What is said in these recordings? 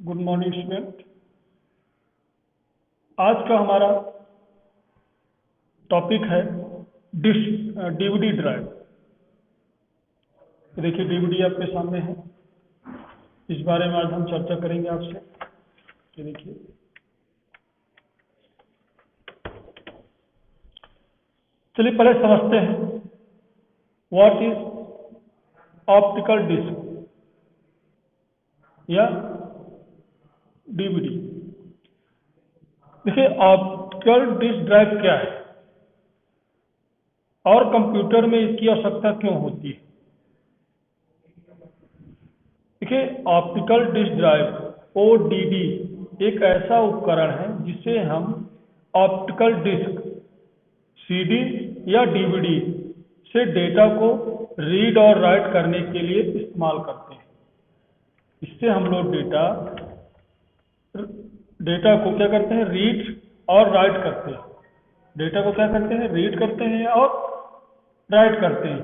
Good morning student. आज का हमारा टॉपिक है डीवीडी ड्राइव। देखिए डीवीडी आपके सामने है, इस बारे में आज हम चर्चा करेंगे आपसे। ये देखिए, चलिए पहले समझते हैं व्हाट इज ऑप्टिकल डिस्क या डीवीडी। देखिए ऑप्टिकल डिस्क ड्राइव क्या है और कंप्यूटर में इसकी आवश्यकता क्यों होती है। देखिए ऑप्टिकल डिस्क ड्राइव ओडीडी एक ऐसा उपकरण है जिसे हम ऑप्टिकल डिस्क सीडी या डीवीडी से डेटा को रीड और राइट करने के लिए इस्तेमाल करते हैं। इससे हम लोग डेटा को क्या करते हैं, रीड और राइट करते हैं। डेटा को क्या करते हैं, रीड करते हैं और राइट करते हैं।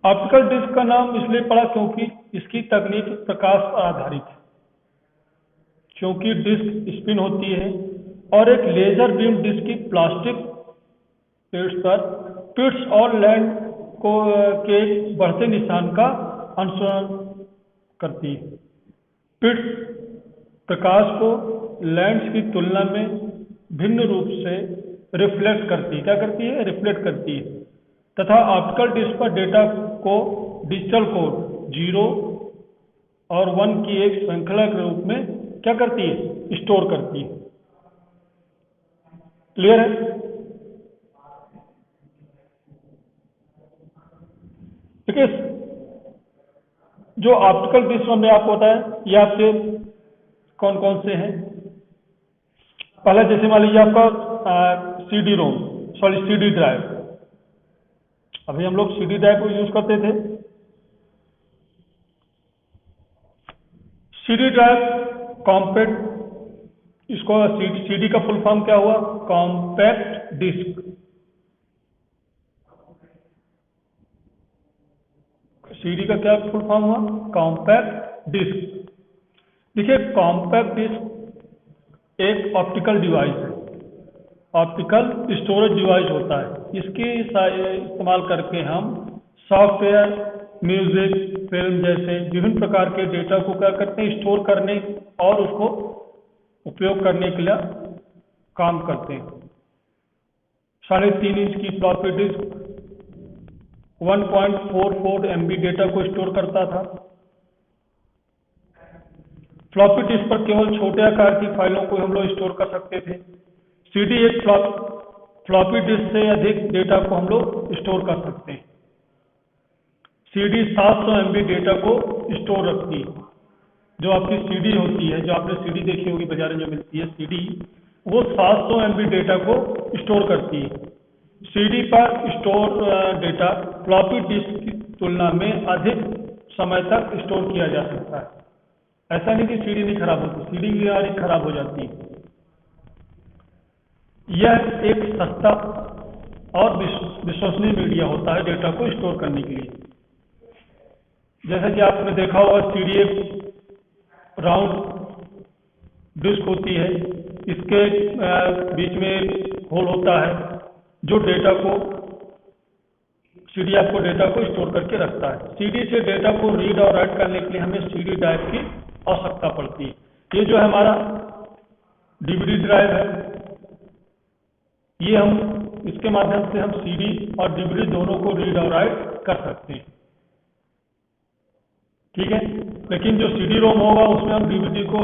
ऑप्टिकल डिस्क का नाम इसलिए पड़ा क्योंकि इसकी तकनीक प्रकाश पर आधारित है, क्योंकि डिस्क स्पिन होती है और एक लेजर बीम डिस्क की प्लास्टिक पिट्स और लैंड को के बढ़ते निशान का अनुसरण करती है। पिट्स प्रकाश को लैंड्स की तुलना में भिन्न रूप से रिफ्लेक्ट करती है। क्या करती है, रिफ्लेक्ट करती है। तथा ऑप्टिकल डिस्क पर डेटा को डिजिटल कोड 0 और 1 की एक श्रृंखला के रूप में क्या करती है, स्टोर करती है। क्लियर है। देखिए जो ऑप्टिकल डिस्क हमने आपको बताया, ये आपके कौन कौन से हैं। पहले जैसे मान लीजिए आपका सीडी ड्राइव। अभी हम लोग सीडी ड्राइव को यूज करते थे। सीडी ड्राइव कॉम्पैक्ट, इसको सीडी का फुल फॉर्म क्या हुआ, कॉम्पैक्ट डिस्क। सीडी का क्या फुल फॉर्म हुआ, कॉम्पैक्ट डिस्क। देखिए कॉम्पैक्ट डिस्क एक ऑप्टिकल डिवाइस है, ऑप्टिकल स्टोरेज डिवाइस होता है। इसके इस्तेमाल करके हम सॉफ्टवेयर, म्यूजिक, फिल्म जैसे विभिन्न प्रकार के डेटा को क्या करते हैं, स्टोर करने और उसको उपयोग करने के लिए काम करते हैं। 3.5 इंच की फ्लॉपी डिस्क 1.44 MB डेटा को स्टोर करता था। फ्लॉपी डिस्क पर केवल छोटे आकार की फाइलों को हम लोग स्टोर कर सकते थे। सीडी एक फ्लॉपी डिस्क से अधिक डेटा को हम लोग स्टोर कर सकते हैं। सीडी 700 MB डेटा को स्टोर रखती है। जो आपकी सीडी होती है, जो आपने सीडी देखी होगी बाजार में जो मिलती है सीडी, वो 700 MB डेटा को स्टोर करती है। सीडी पर स्टोर डेटा फ्लॉपी डिस्क की तुलना में अधिक समय तक स्टोर किया जा सकता है। ऐसा नहीं कि सीडी नहीं खराब होती, सीडी की यारी खराब हो जाती है। यह एक सस्ता और विश्वसनीय मीडिया होता है डेटा को स्टोर करने के लिए। जैसा कि आपने देखा होगा, सीडी एक राउंड डिस्क होती है, इसके बीच में होल होता है जो डेटा को सीडी आपको डेटा को स्टोर करके रखता है। सीडी से डेटा को रीड और राइट करने के लिए हमें सीडी ड्राइव की आवश्यकता पड़ती है। ये जो है हमारा डीवीडी ड्राइव है, ये हम इसके माध्यम से हम सीडी और डीवीडी दोनों को रीड और राइट कर सकते हैं। ठीक है, लेकिन जो सीडी रोम होगा उसमें हम डीवीडी को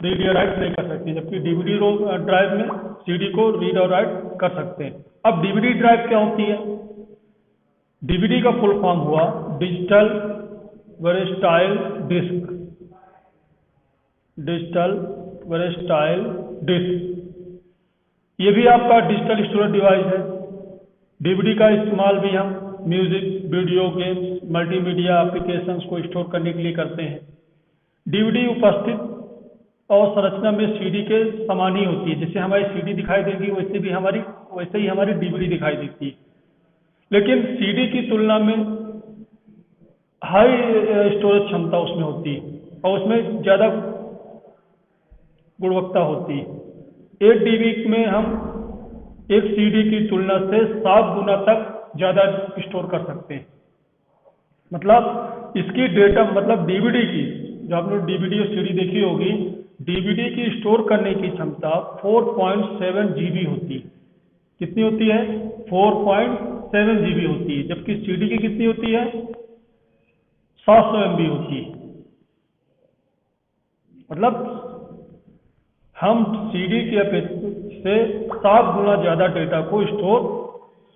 रीड या राइट नहीं कर सकते, जबकि डीवीडी रोम ड्राइव में सीडी को रीड और राइट कर सकते हैं। अब डीवीडी ड्राइव क्या होती है, डीवीडी का फुल फॉर्म हुआ digital versatile disc. Digital versatile disc, ये भी आपका डिजिटल स्टोरेज डिवाइस है। डीवीडी का इस्तेमाल भी हम music, video games, multimedia applications को स्टोर करने के लिए करते हैं। डीवीडी उपस्थित और संरचना में सीडी के समान ही होती है। जैसे हमारी सीडी दिखाई देगी वैसे ही हमारी डीवीडी दिखाई देती है। लेकिन सीडी की तुलना में हाई स्टोरेज क्षमता उसमें होती है और उसमें ज़्यादा गुणवत्ता होती है। 8 GB में हम एक CD की तुलना से 7 गुना तक ज़्यादा स्टोर कर सकते हैं। मतलब इसकी डेटा मतलब डीवीडी की, जो आपने डीवीडी और सीडी देखी होगी, डीवीडी की स्टोर करने की क्षमता 4.7 GB होती है। कितनी होती है? 4.7 GB होती है, जबकि सीडी की कितनी होती है? 700 MB होती है। मतलब हम सीडी की अपेक्षा से 7 गुना ज़्यादा डेटा को स्टोर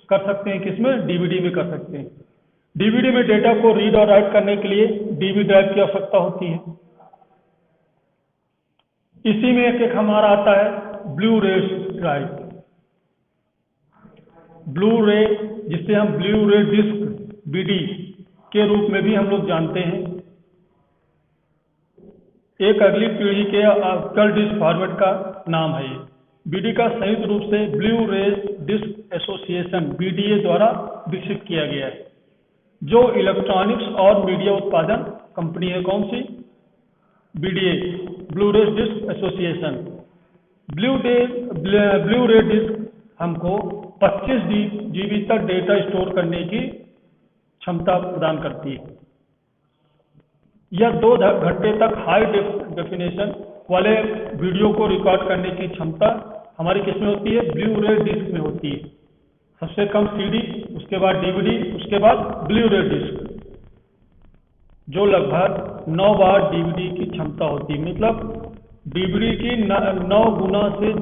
कर सकते हैं। किसमें? डीवीडी में कर सकते हैं। डीवीडी में डेटा को रीड और राइट करने के लिए डीवी ड्राइव की आवश्यकता होती है। इसी में एक हमारा आता है ब्लू रे ड्राइव। ब्लू रे, जिसे हम ब्लू रे डिस्क बीडी के रूप में भी हम लोग जानते हैं, एक अगली पीढ़ी के ऑप्टिकल डिस्क फॉर्मेट का नाम है। ये बीडी का संयुक्त रूप से ब्लू रे डिस्क एसोसिएशन बीडीए द्वारा विकसित किया गया है, जो इलेक्ट्रॉनिक्स और मीडिया उत्पादन कंपनी है। कौन सी? बीडीए, ब्लू रे डिस्क एसोसिएशन। ब्लू रे डिस्क हमको 25 GB तक डेटा स्टोर करने की क्षमता प्रदान करती है। यह 2 घंटे तक हाई डेफिनेशन वाले वीडियो को रिकॉर्ड करने की क्षमता हमारी किसमें होती है? ब्लू रे डिस्क में होती है। सबसे कम सीडी, उसके बाद डीवीडी, उसके बाद ब्लू रे डिस्क, जो लगभग 9 बार डीवीडी की क्षमता होती है। मतलब डीवीडी की 9 गुना से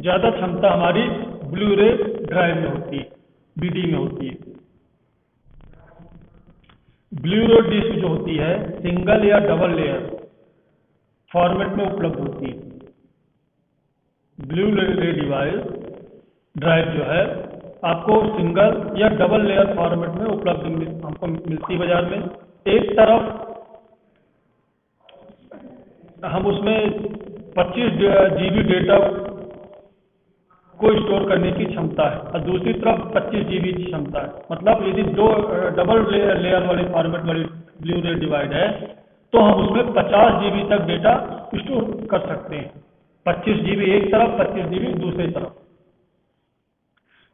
ज़्यादा क्षमता हमारी ब्लू रे ड्राइव में होती है, बीडी में होती है। ब्लू रे डिस्क जो होती है सिंगल या डबल लेयर फॉर्मेट में उपलब्ध होती है। ब्लू रे डिवाइस ड्राइव जो है आपको सिंगल या डबल लेयर फॉर्मेट में उपलब्ध हमको मिलती है बाजार में। एक तरफ हम उसमें 25 GB डेटा को स्टोर करने की क्षमता है और दूसरी तरफ 25 GB की क्षमता है। मतलब यदि 2 डबल लेयर वाले फॉर्मेट वाली ब्लू रे डिवाइड है तो हम उसमें 50 GB तक डेटा स्टोर कर सकते हैं। 25 GB एक तरफ, 25 GB दूसरी तरफ।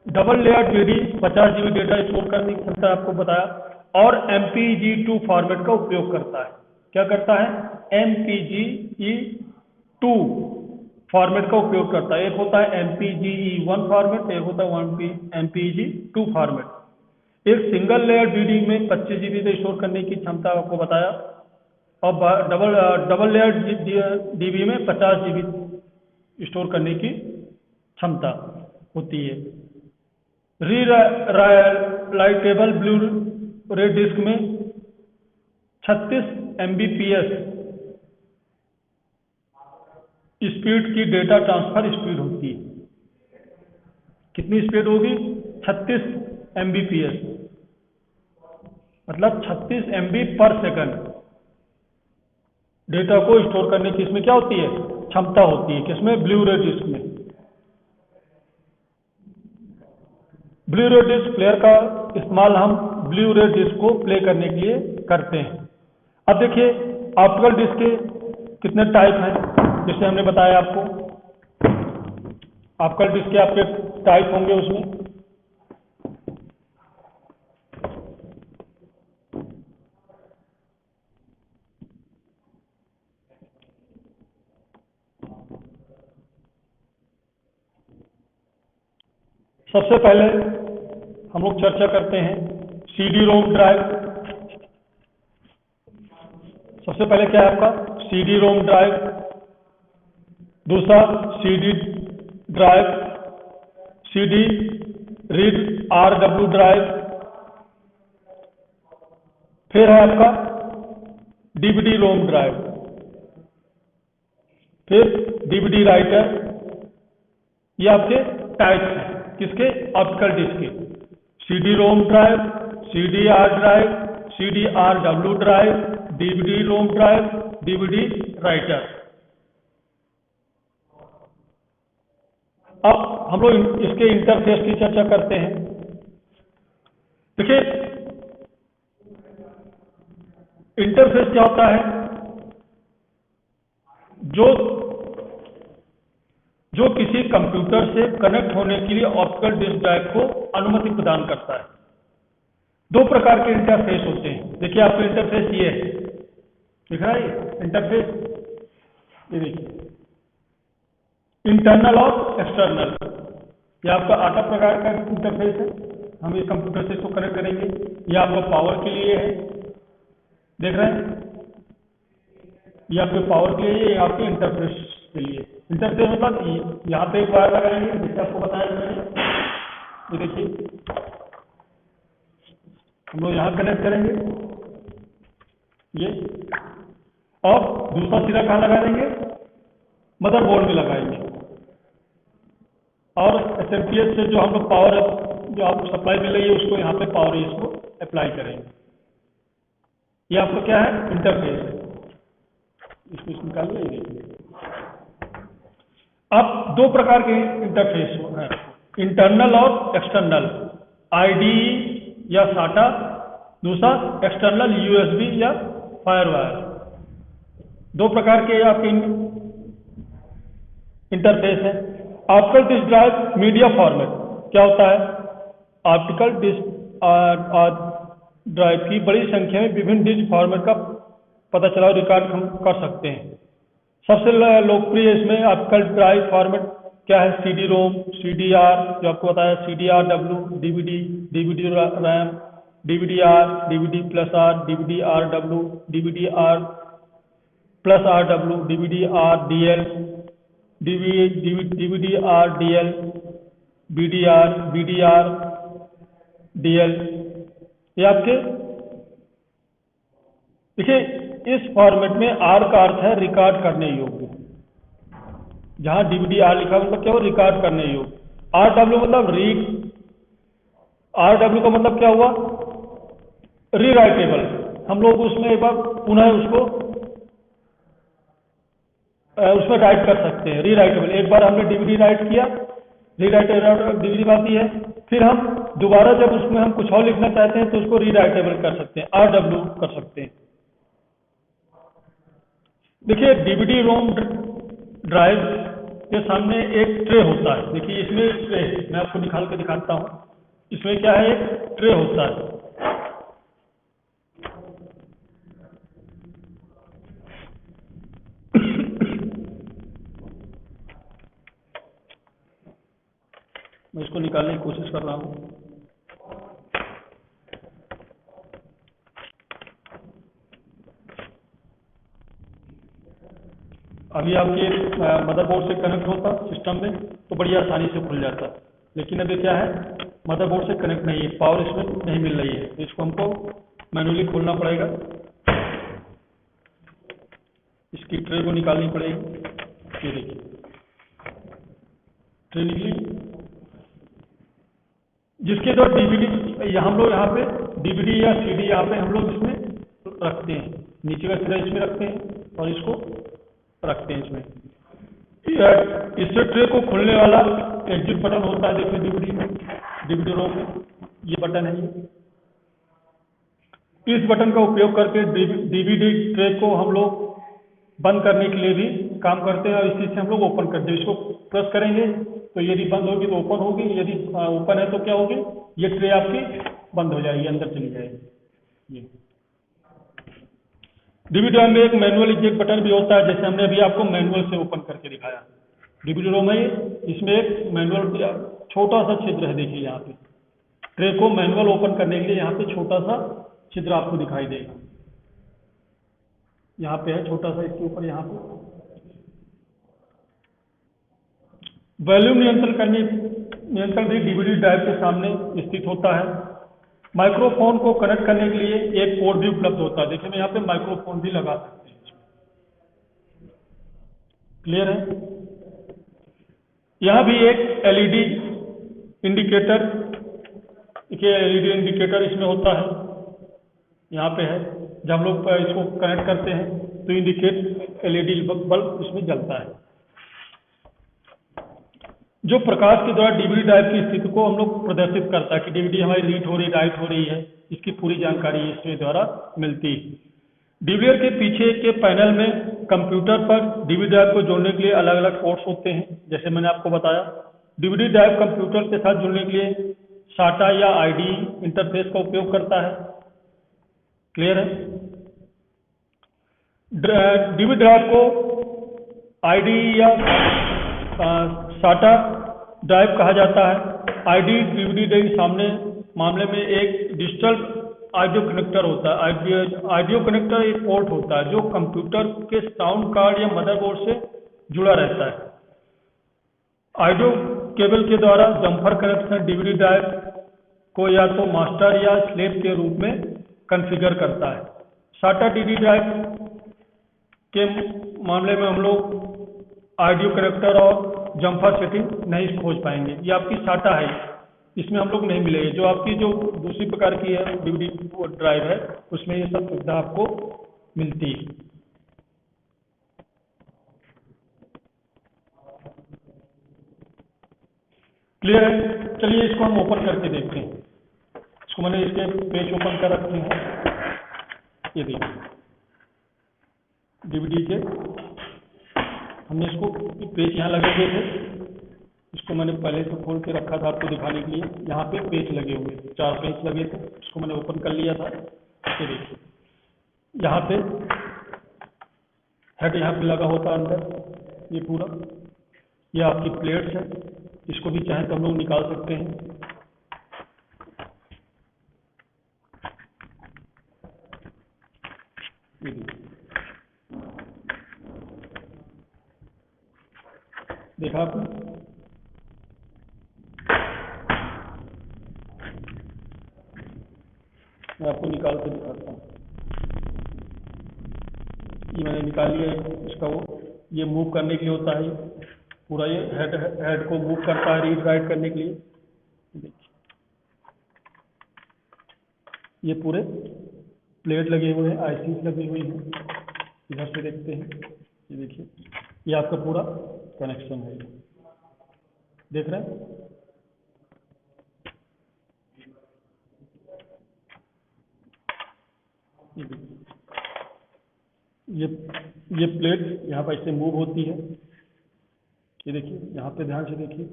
Double layer BD 50 GB data store करने की क्षमता आपको बताया और MPEG-2 फॉर्मेट का उपयोग करता है। क्या करता है? MPEG-2 फॉर्मेट का उपयोग करता है। एक होता है MPEG-1 फॉर्मेट, एक होता है MPEG-2 फॉर्मेट। एक सिंगल लेयर बीडी में 25 GB तक स्टोर करने की क्षमता आपको बताया और डबल लेयर डीबी में 50 GB स्टोर करने की क्षमता होती है। रीराइटेबल ब्लू रे डिस्क में 36 Mbps स्पीड की डेटा ट्रांसफर स्पीड होती है। कितनी स्पीड होगी? 36 Mbps, मतलब 36 MB पर सेकंड डेटा को स्टोर करने की इसमें क्या होती है? क्षमता होती है। किसमें? ब्लू रे डिस्क में। ब्लू रे डिस्क प्लेयर का इस्तेमाल हम ब्लू रे डिस्क को प्ले करने के लिए करते हैं। अब देखिए ऑप्टिकल डिस्क के कितने टाइप हैं, जैसे हमने बताया आपको ऑप्टिकल डिस्क के आपके टाइप होंगे। उसमें सबसे पहले हम लोग चर्चा करते हैं सीडी रोम ड्राइव। सबसे पहले क्या है आपका? CD ROM drive. दूसरा CD drive, CD read RW drive. फिर है आपका डीवीडी रोम ड्राइव, फिर डीवीडी राइटर। ये आपके टाइप्स हैं किसके? ऑप्टिकल डिस्क के। CD ROM drive, CDR drive, CDRW drive, DVD ROM drive, DVD writer. अब हम लोग इसके इंटरफेस की चर्चा करते हैं। देखिए इंटरफेस क्या होता है? जो जो किसी कंप्यूटर से कनेक्ट होने के लिए ऑप्टिकल डिस्क ड्राइव को अनुमति प्रदान करता है। दो प्रकार के इंटरफेस होते हैं। देखिए आपको इंटरफेस ये है, दिख रहा है ये इंटरफेस, ये देखिए इंटरनल और एक्सटर्नल। ये आपका आटा प्रकार का इंटरफेस है, हम ये कंप्यूटर से इसको कनेक्ट करेंगे। ये आपका पावर के लिए है, देख रहे हैं, ये आपके पावर के लिए, ये आपके इंटरफेस के लिए। इंटरफेस मतलब यहाँ पे एक वायर लगाएंगे, जैसे आपको बताया मैंने, ये देखिए हम लोग यहाँ कनेक्ट करेंगे ये, और दूसरा सिरा कहाँ लगा देंगे? मदरबोर्ड में लगाएंगे। और एसएमपीएस से जो हम लोग पावर, जो आपको सप्लाई मिल रही है, उसको यहाँ पे पावर इसको अप्लाई करेंगे। ये आपका क्या है? इंटरफेस है। इसको निकालिए, ये देखिए। अब दो प्रकार के इंटरफेस हैं, इंटरनल और एक्सटर्नल, आईडीई या साटा, दूसरा एक्सटर्नल यूएसबी या फायरवायर। दो प्रकार के आपके इंटरफेस है। Optical disk drive media format क्या होता है? ऑप्टिकल डिस्क ड्राइव की बड़ी संख्या में विभिन्न डिस्क फॉर्मेट का पता चला रिकॉर्ड हम कर सकते हैं। सबसे लोकप्रिय इसमें ऑप्टिकल ड्राइव फॉर्मेट क्या है? सीडी रोम, सीडीआर, जो आपको बताया, CDR W, DVD, DVD RAM, DVD R, DVD plus R, DVD R W, DVD R plus R W, DVD R DL, DVD R DL, BDR, BDR DL. ये आपके देखिए, इस format में are का अर्थ है रिकॉर्ड करने योग्य। जहां डीवीडी आर लिखा मतलब क्या हो? रिकॉर्ड करने योग्य। आर डब्ल्यू मतलब रीड, आर डब्ल्यू का मतलब क्या हुआ? रीराइटेबल। हम लोग उसमें एक बार पुनः उसको उसमें राइट कर सकते हैं, रीराइटेबल। एक बार हमने डीवीडी राइट किया, रीराइटेबल डीवीडी बात है, फिर हम दोबारा जब उसमें हम कुछ और लिखना चाहते हैं तो उसको रीराइटेबल कर सकते हैं, आर डब्ल्यू कर सकते हैं। देखिए डीवीडी रोम ड्राइव के सामने एक ट्रे होता है। देखिए इसमें ट्रे, मैं आपको निकाल के दिखाता हूँ। इसमें क्या है? एक ट्रे होता है। मैं इसको निकालने की कोशिश कर रहा हूँ। अभी आपके मदरबोर्ड से कनेक्ट होता सिस्टम में तो बड़ी आसानी से खुल जाता, लेकिन अभी क्या है? मदरबोर्ड से कनेक्ट नहीं है, पावर इसमें नहीं मिल रही है, तो इसको हमको मैनुअली खोलना पड़ेगा। इसकी ट्रे को निकालनी पड़ेगी। ये देखिए ट्रे निकली, जिसके जो डीवीडी हम लोग यहाँ पे डीवीडी या सीडी यहाँ पे हम लोग इसमें रखते हैं। नीचे का सिरा इसमें रखते हैं और इसको रखते हैं इसमें। इससे ट्रे को खोलने वाला एग्जिट बटन होता है। देखिए डीवीडी में, डीवीडी रोम में ये बटन है। इस बटन का उपयोग करके डीवीडी ट्रे को हम लोग बंद करने के लिए भी काम करते हैं, और इसी से हम लोग ओपन करते हैं। इसको प्रेस करेंगे तो यदि बंद होगी तो ओपन होगी, यदि ओपन है तो क्या होगी? ये ट्रे आपकी बंद हो जाएगी, अंदर चली जाएगी। ये डीवीडी रोम में एक मैनुअल एग्जिट बटन भी होता है, जैसे हमने अभी आपको मैनुअल से ओपन करके दिखाया। डीवीडी रोम है, इसमें एक मैनुअल छोटा सा छिद्र है। देखिए यहाँ पे ट्रे को मैनुअल ओपन करने के लिए यहाँ पे छोटा सा छिद्र आपको दिखाई देगा। यहाँ पे है छोटा सा, इसके ऊपर यहाँ पे वॉल्यूम नियंत्रण भी डीवीडी ड्राइव के सामने स्थित होता है। माइक्रोफोन को कनेक्ट करने के लिए एक पोर्ट भी उपलब्ध होता है। देखिए मैं यहाँ पे माइक्रोफोन भी लगा सकते हैं। क्लियर है? यहाँ भी एक एलईडी इंडिकेटर, देखिए एलईडी इंडिकेटर इसमें होता है, यहाँ पे है। जब हम लोग इसको कनेक्ट करते हैं तो इंडिकेट एलईडी बल्ब इसमें जलता है, जो प्रकाश के द्वारा डीवीडी ड्राइव की स्थिति को हम लोग प्रदर्शित करता है कि डीवीडी हमारी रीड हो रही, राइट हो रही है। इसकी पूरी जानकारी इसके द्वारा मिलती है। डीवीडीआर के पीछे के पैनल में कंप्यूटर पर डीवीडी ड्राइव को जोड़ने के लिए अलग अलग पोर्ट्स होते हैं। जैसे मैंने आपको बताया, डीवीडी ड्राइव कंप्यूटर के साथ जुड़ने के लिए साटा या आईडी इंटरफेस का उपयोग करता है। क्लियर है? डीवीडी ड्राइव को आईडी या साटा ड्राइव कहा जाता है। आईडी डीवीडी ड्राइव सामने मामले में एक डिजिटल ऑडियो कनेक्टर होता है। ऑडियो कनेक्टर एक पोर्ट होता है जो कंप्यूटर के साउंड कार्ड या मदरबोर्ड से जुड़ा रहता है। ऑडियो केबल के द्वारा जम्पर कनेक्शन डीवीडी ड्राइव को या तो मास्टर या स्लेव के रूप में कॉन्फ़िगर करता है। साटा डीवीडी ड्राइव के मामले में हम लोग ऑडियो कनेक्टर और जम्पर सेटिंग नहीं खोज पाएंगे। ये आपकी साटा है, इसमें हम लोग नहीं मिलेंगे। जो आपकी जो दूसरी प्रकार की है डीवीडी ड्राइव है, उसमें ये सब सुविधा आपको मिलती है। क्लियर है? चलिए इसको हम ओपन करके देखते हैं। इसको मैंने इसके पेज ओपन कर रखे हैं। ये देखिए डीवीडी के हमने इसको पेज यहाँ लगे हुए थे। इसको मैंने पहले से खोल के रखा था आपको दिखाने के लिए। यहाँ पे पेज लगे हुए, 4 पेज लगे थे, इसको मैंने ओपन कर लिया था। ये देखिए यहाँ पे हेड यहाँ पे लगा होता है अंदर, ये पूरा। ये आपकी प्लेट्स है, इसको भी चाहे तो हम लोग निकाल सकते हैं। ये देखिए, देखा आपने? मैं आपको निकाल के दिखाता हूँ। ये मैंने निकाल लिया है। इसका वो ये मूव करने के लिए होता है पूरा। ये हेड को मूव करता है रीड राइट करने के लिए। देखिए ये पूरे प्लेट लगे हुए हैं, आईसीज लगी हुई हैं। इधर से देखते हैं, ये देखिए ये आपका पूरा कनेक्शन है। देख रहे हैं? ये प्लेट यहाँ पर इससे मूव होती है। ये देखिए यहाँ पे ध्यान से देखिए,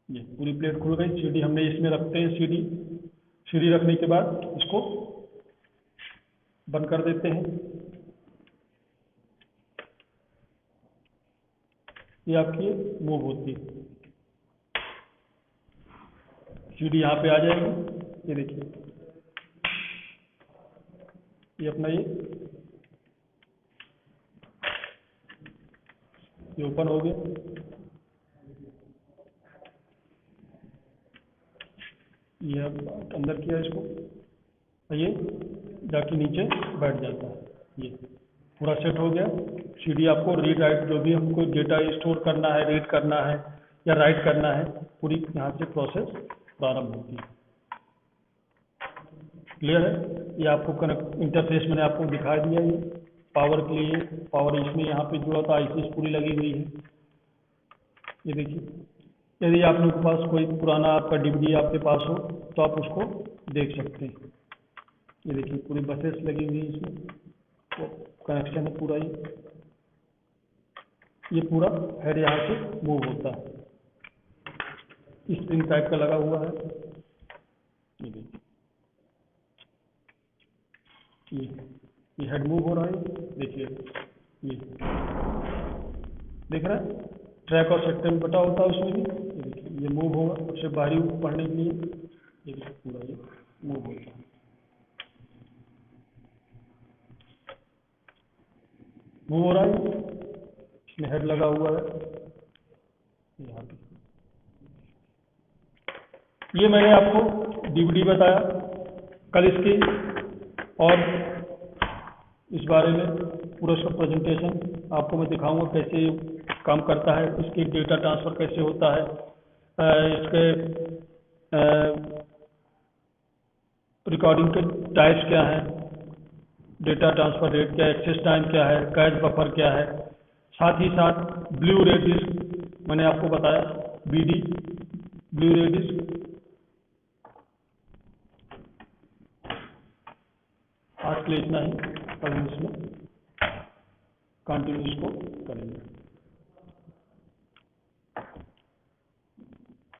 ये पूरी प्लेट खुल गई। सीडी हमने इसमें रखते हैं। सीडी रखने के बाद इसको बंद कर देते हैं। ये आपकी मूव होती है। सीडी यहाँ पे आ जाएगी। ये देखिए ये अपना ये ओपन हो गया। ये अंदर किया इसको, ये जाके नीचे बैठ जाता है। ये पूरा सेट हो गया। सीडी आपको रीड राइट जो भी हमको डेटा स्टोर करना है, रीड करना है या राइट करना है, पूरी यहाँ से प्रोसेस प्रारंभ होती है। क्लियर है? ये आपको कनेक्ट इंटरफेस मैंने आपको दिखा दिया। ये पावर के लिए, पावर इसमें यहाँ पे जुड़ा था, आईसीज पूरी लगी हुई है। ये देखिए, यदि आप लोगों के पास कोई पुराना आपका डीवीडी आपके पास हो तो आप उसको देख सकते हैं। ये देखिए पूरी बसेस लगी हुई है इसमें, तो कनेक्शन है पूरा। ये पूरा हेड यहाँ से मूव होता है, स्प्रिंग टाइप का लगा हुआ है। ये देखिए ये हेड मूव हो रहा है। देखिए ये देख रहा है, ट्रैक और सेक्टर में बटा होता है उसमें भी। ये देखिए ये मूव होगा उससे बाहरी पढ़ने के लिए। ये देखिए पूरा ये मूव होता है, मूव हो रहा है। इसमें हेड लगा हुआ है यहाँ पे। ये मैंने आपको डीवीडी बताया। कल इसकी और इस बारे में पूरा सब प्रेजेंटेशन आपको मैं दिखाऊंगा कैसे काम करता है, इसकी डेटा ट्रांसफ़र कैसे होता है, इसके रिकॉर्डिंग के टाइप्स क्या हैं, डेटा ट्रांसफ़र रेट क्या है, एक्सेस टाइम क्या है, कैश बफर क्या है, साथ ही साथ ब्लू रे डिस्क मैंने आपको बताया, बीडी ब्लू रे डिस्क। आज के लिए इतना ही, कल हम इसमें कंटिन्यू इसको करेंगे।